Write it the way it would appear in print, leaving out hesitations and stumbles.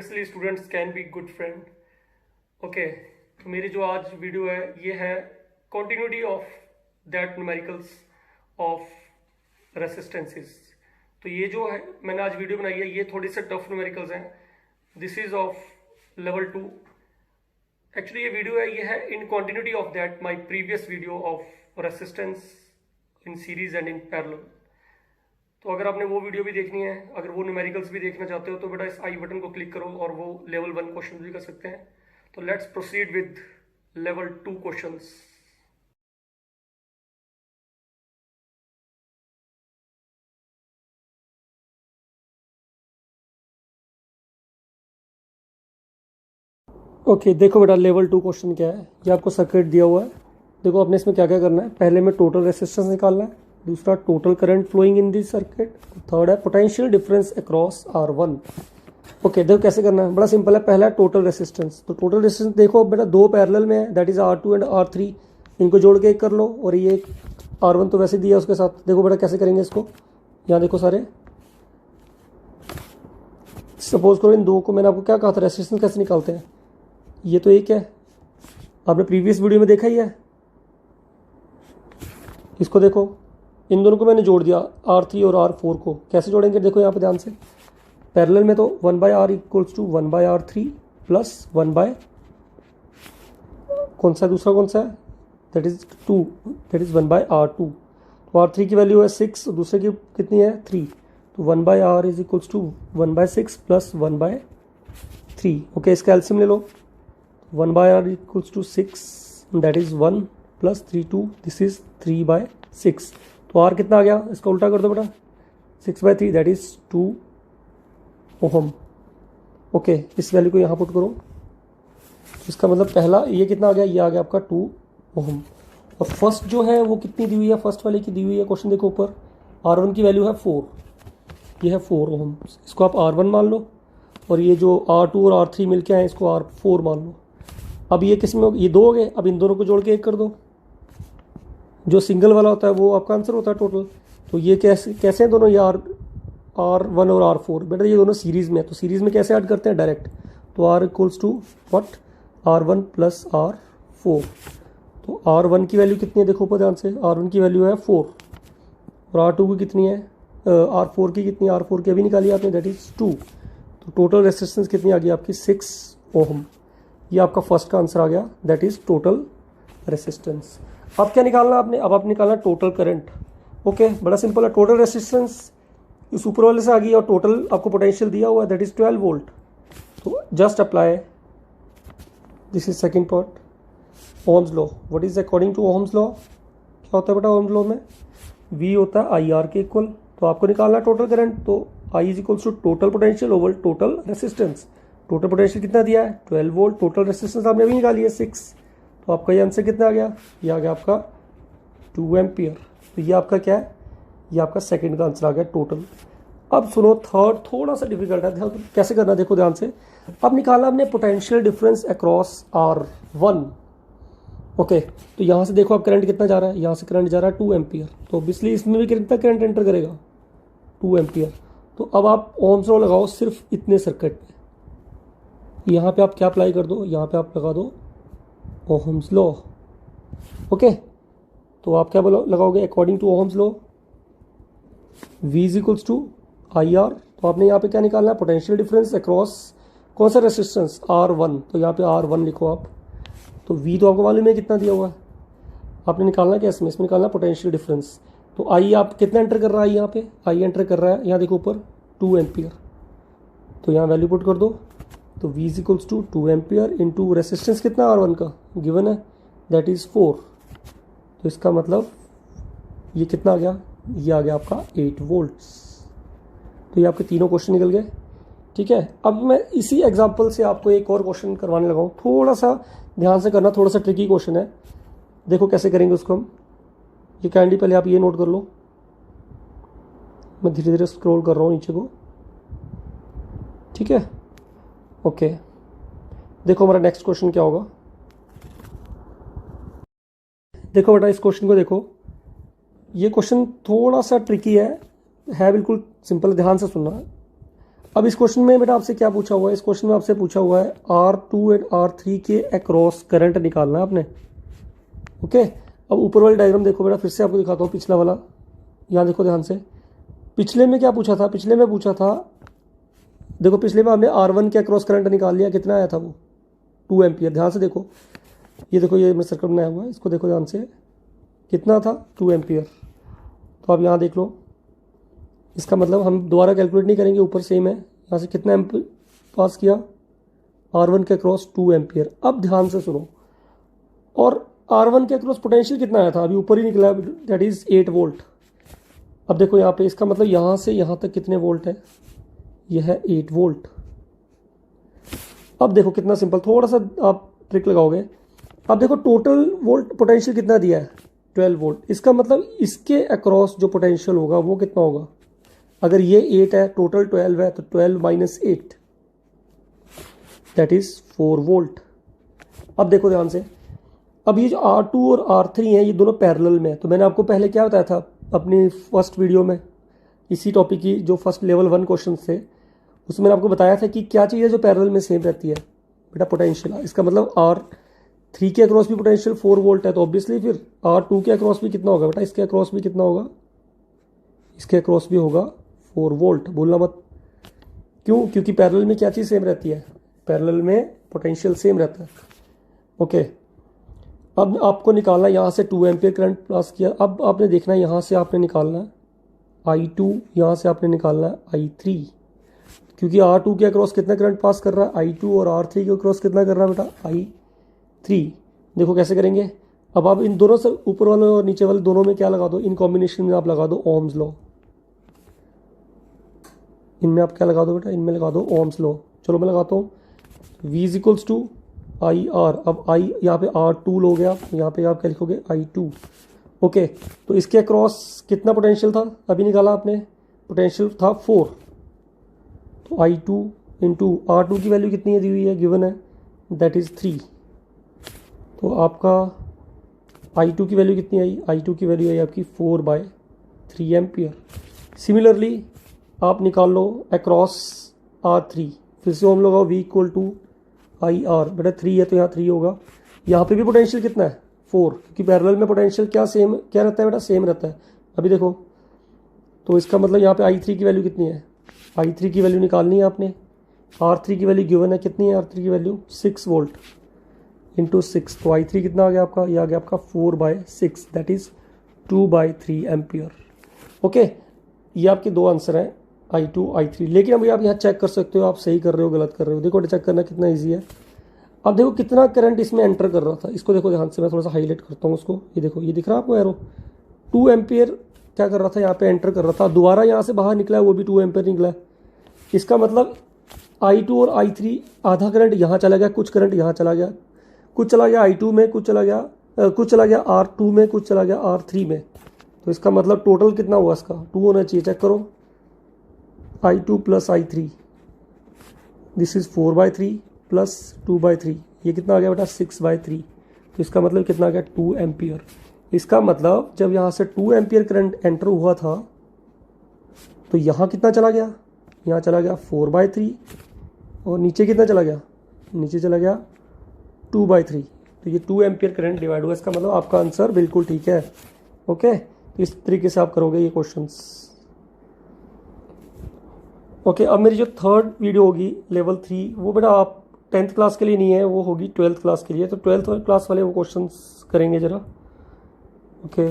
Obviously students can be good friend. Okay, तो मेरी जो आज वीडियो है ये है continuity of that numericals of resistances. तो ये जो है मैंने आज वीडियो बनाई है ये थोड़ी से टफ न्यूमेरिकल्स हैं। This is of level 2। Actually ये वीडियो है ये है in continuity of that my previous video of resistance in series and in parallel. तो अगर आपने वो वीडियो भी देखनी है, अगर वो न्यूमेरिकल्स भी देखना चाहते हो तो बेटा इस आई बटन को क्लिक करो और वो लेवल 1 क्वेश्चन भी कर सकते हैं। तो let's proceed with level 2 questions. Okay, देखो बेटा लेवल 2 क्वेश्चन क्या है। ये आपको सर्किट दिया हुआ है। देखो आपने इसमें क्या क्या करना है। पहले में टोटल रेसिस्टेंस निकालना है, दूसरा total current flowing in this circuit, third है potential difference across R1। Okay, देखो कैसे करना है। बड़ा सिंपल है। पहला टोटल रेसिस्टेंस। तो टोटल रेसिस्टेंस देखो बेटा दो पैरेलल में है, that is R2 and R3। इनको जोड़ के एक कर लो और ये R1 तो वैसे दिया उसके साथ। देखो बेटा कैसे करेंगे इसको। यहाँ देखो सारे, सपोज करो इन दो को, मैंने आपको क्या कहा था रेसिस्टेंस कैसे निकालते हैं। ये तो एक है, आपने प्रीवियस वीडियो में देखा ही है। इसको देखो, इन दोनों को मैंने जोड़ दिया R3 और R4 को। कैसे जोड़ेंगे देखो यहाँ पे ध्यान से। पैरेलल में तो 1/R equals to 1/R3 plus 1 कौन सा दूसरा कौन सा है, that is 2, that is 1/R2। तो R3 की वैल्यू है 6 और दूसरे की कितनी है 3। तो 1/R is equals to 1/6 plus 1/3। Okay, इसका एलसीएम ले लो। 1/R equals to 6, that is 1 plus 3 2, this is 3/6। तो R कितना आ गया, इसका उल्टा कर दो बेटा। 6/3 दैट इज 2 ओहम। ओके, इस वैल्यू को यहाँ पुट करो। इसका मतलब पहला ये कितना आ गया, ये आ गया आपका 2 ओहम। और फर्स्ट जो है वो कितनी दी हुई है, फर्स्ट वाले की दी हुई है क्वेश्चन देखो ऊपर। R1 की वैल्यू है 4, ये है 4 ओहम। इसको आप R1 मान लो और ये जो R2 और R3 मिलके आए इसको R4 मान लो। अब ये किस में, ये दो हो गए। अब इन दोनों को जोड़ के एक कर दो। जो सिंगल वाला होता है वो आपका आंसर होता है टोटल। तो ये कैसे कैसे हैं दोनों, ये R1 और R4 बेटा ये दोनों सीरीज में है। तो सीरीज में कैसे ऐड करते हैं, डायरेक्ट। तो R equals to what, R1 plus R4। तो R1 की वैल्यू कितनी है देखो ऊपर ध्यान से। R1 की वैल्यू है 4 और R2 की कितनी है, R4 की कितनी है, R4 की अभी निकाली आपने, दैट इज 2। तो टोटल रेसिस्टेंस कितनी आ गई आपकी 6 ओहम। ये आपका फर्स्ट का आंसर आ गया, दैट इज टोटल रेसिस्टेंस। अब क्या निकालना आपने, अब आप निकालना टोटल करंट। ओके, बड़ा सिंपल है। टोटल रेसिस्टेंस इस ऊपर वाले से आ गई और टोटल आपको पोटेंशियल दिया हुआ है, दैट इज 12 वोल्ट। तो just apply, this is second part. Ohm's law, what is according to Ohm's law, क्या होता है बेटा ओम्स लॉ में, V होता है IR के इक्वल। तो आपको निकालना है टोटल करंट। तो I is equals to total potential over total resistance. Total potential कितना दिया है 12 वोल्ट, टोटल रेसिस्टेंस आपने अभी निकाली है 6। तो आपका ये आंसर कितना आ गया, ये आ गया आपका 2 एम्पियर। तो ये आपका क्या है, ये आपका सेकंड का आंसर आ गया टोटल। अब सुनो थर्ड थोड़ा सा डिफिकल्ट है, कैसे करना देखो ध्यान से। अब निकालना आपने potential difference across R1। Okay, तो यहाँ से देखो अब करंट कितना जा रहा है, यहाँ से करंट जा रहा है 2 एम्पियर। तो ऑब्वियसली इसमें भी कितना करंट एंटर करेगा 2 एम्पियर। तो अब आप ओम्स लॉ लगाओ सिर्फ इतने सर्किट में। यहाँ पे आप क्या अप्लाई कर दो, यहाँ पे आप लगा दो ओहम्स लॉ। ओके, तो आप क्या लगाओगे according to Ohm's law, V is equals to IR। तो आपने यहाँ पे क्या निकालना है, पोटेंशियल डिफरेंस अक्रॉस कौन सा रेसिस्टेंस R1। तो यहाँ पे R1 लिखो आप। तो V तो आपको मालूम है कितना दिया हुआ है, आपने निकालना क्या इसमें निकालना पोटेंशियल डिफरेंस। तो I आप कितना एंटर कर रहा है, यहाँ पे I एंटर कर रहा है, यहाँ देखो ऊपर 2 एम्पियर। तो यहाँ वैल्यू पुट कर दो। तो V is equals to 2 ampere into resistance कितना R1 का गिवन है, दैट इज 4। तो इसका मतलब ये कितना आ गया, ये आ गया आपका 8 वोल्ट्स। तो ये आपके तीनों क्वेश्चन निकल गए। ठीक है, अब मैं इसी एग्जांपल से आपको एक और क्वेश्चन करवाने लगा हूँ। थोड़ा सा ध्यान से करना, थोड़ा सा ट्रिकी क्वेश्चन है। देखो कैसे करेंगे उसको हम। ये काइंडली पहले आप ये नोट कर लो, मैं धीरे धीरे स्क्रॉल कर रहा हूँ नीचे को। ठीक है, ओके, देखो हमारा नेक्स्ट क्वेश्चन क्या होगा। देखो बेटा इस क्वेश्चन को देखो, ये क्वेश्चन थोड़ा सा ट्रिकी है बिल्कुल सिंपल, ध्यान से सुनना। अब इस क्वेश्चन में बेटा आपसे क्या पूछा हुआ है, इस क्वेश्चन में आपसे पूछा हुआ है R2 एंड R3 के अक्रॉस करंट निकालना है आपने। ओके, अब ऊपर वाली डायग्राम देखो बेटा, फिर से आपको दिखाता हूँ पिछला वाला। यहाँ देखो ध्यान से, पिछले में क्या पूछा था, पिछले में पूछा था, देखो पिछले में हमने R1 के अक्रॉस करंट निकाल लिया, कितना आया था वो 2 एम्पियर। ध्यान से देखो, ये देखो ये मैं सर्कल बनाया हुआ है, इसको देखो ध्यान से, कितना था 2 एम्पियर। तो आप यहाँ देख लो, इसका मतलब हम दोबारा कैलकुलेट नहीं करेंगे, ऊपर सेम है। यहाँ से कितना एम्पियर पास किया, R1 के अक्रॉस 2 एम्पियर। अब ध्यान से सुनो, और R1 के अक्रॉस पोटेंशियल कितना आया था, अभी ऊपर ही निकला, दैट इज 8 वोल्ट। अब देखो यहाँ पे, इसका मतलब यहाँ से यहाँ तक कितने वोल्ट है, यह है 8 वोल्ट। अब देखो कितना सिंपल, थोड़ा सा आप ट्रिक लगाओगे। अब देखो टोटल वोल्ट पोटेंशियल कितना दिया है, 12 वोल्ट। इसका मतलब इसके अक्रॉस जो पोटेंशियल होगा वो कितना होगा, अगर ये 8 है, टोटल 12 है, तो 12 माइनस 8 दैट इज 4 वोल्ट। अब देखो ध्यान से, अब ये जो R2 और R3 हैं ये दोनों पैरेलल में है। तो मैंने आपको पहले क्या बताया था अपनी फर्स्ट वीडियो में, इसी टॉपिक की जो फर्स्ट लेवल 1 क्वेश्चन थे, उसमें मैंने आपको बताया था कि क्या चीज़ है जो पैरेलल में सेम रहती है बेटा, पोटेंशियल। इसका मतलब R3 के अक्रॉस भी पोटेंशियल 4 वोल्ट है, तो ऑब्वियसली फिर R2 के अक्रॉस भी कितना होगा बेटा, इसके अक्रॉस भी कितना होगा, इसके अक्रॉस भी होगा 4 वोल्ट। बोलना मत, क्यों, क्योंकि पैरेलल में क्या चीज़ सेम रहती है, पैरेलल में पोटेंशियल सेम रहता है। ओके, अब आपको निकालना है यहाँ से 2 एम्पियर करंट पास किया। अब आपने देखना है यहाँ से आपने निकालना है I2, यहाँ से आपने निकालना है I3, क्योंकि R2 के अक्रॉस कितना करंट पास कर रहा है I2, और R3 के अक्रॉस कितना कर रहा है बेटा I3। देखो कैसे करेंगे, अब आप इन दोनों से, ऊपर वाले और नीचे वाले दोनों में क्या लगा दो, इन कॉम्बिनेशन में आप लगा दो ओम्स लॉ। इनमें आप क्या लगा दो बेटा, इनमें लगा दो ओम्स लॉ। चलो मैं लगाता हूँ, V is equals to IR। अब I यहाँ पे R2 लोगे आप, यहाँ पे आप क्या लिखोगे I2। ओके, तो इसके अक्रॉस कितना पोटेंशियल था, अभी निकाला आपने, पोटेंशियल था 4। तो I2 इंटू R2 की वैल्यू कितनी है दी हुई है, गिवन है, दैट इज़ 3। तो आपका I2 की वैल्यू कितनी आई, I2 की वैल्यू आई आपकी 4/3 एम्पियर। सिमिलरली आप निकाल लो अक्रॉस R3, फिर से हम लोग V इक्वल टू IR। बेटा 3 है तो यहाँ 3 होगा, यहाँ पे भी पोटेंशियल कितना है 4, क्योंकि पैरेलल में पोटेंशियल क्या सेम क्या रहता है बेटा, सेम रहता है। अभी देखो, तो इसका मतलब यहाँ पे I3 की वैल्यू कितनी है, I3 की वैल्यू निकालनी है आपने। R3 की वैल्यू गिवन है, कितनी है R3 की वैल्यू, 6 वोल्ट इंटू 6। तो I3 कितना आ गया आपका, ये आ गया आपका 4/6 दैट इज 2/3 एम्पियर। ओके, ये आपके दो आंसर हैं I2 I3। लेकिन अभी आप यहाँ चेक कर सकते हो आप सही कर रहे हो गलत कर रहे हो। देखो चेक करना कितना ईजी है। अब देखो कितना करंट इसमें एंटर कर रहा था, इसको देखो ध्यान से, मैं थोड़ा सा हाईलाइट करता हूँ उसको। ये देखो, ये दिख रहा है आपको एरो, 2 एम्पियर क्या कर रहा था, यहाँ पे एंटर कर रहा था, दोबारा यहाँ से बाहर निकला है, वो भी 2 एम्पियर निकला है। इसका मतलब I2 और I3 आधा करंट यहाँ चला गया, कुछ करंट यहाँ चला गया, कुछ चला गया I2 में, कुछ चला गया R2 में, कुछ चला गया R3 में। तो इसका मतलब टोटल कितना हुआ, इसका 2 होना चाहिए। चेक करो, I2 plus I3, this is 4/3 plus 2/3, ये कितना आ गया बेटा 6/3। तो इसका मतलब कितना आ गया 2 एम्पियर। इसका मतलब जब यहाँ से 2 एम्पियर करंट एंटर हुआ था तो यहाँ कितना चला गया, यहाँ चला गया 4/3, और नीचे कितना चला गया, नीचे चला गया 2/3। तो ये 2 एम्पियर करंट डिवाइड हुआ। इसका मतलब आपका आंसर बिल्कुल ठीक है। ओके, तो इस तरीके से आप करोगे ये क्वेश्चंस। ओके, अब मेरी जो थर्ड वीडियो होगी लेवल 3, वो बेटा आप 10th क्लास के लिए नहीं है, वो होगी 12th क्लास के लिए। तो 12th क्लास वाले वो क्वेश्चंस करेंगे ज़रा। ओके।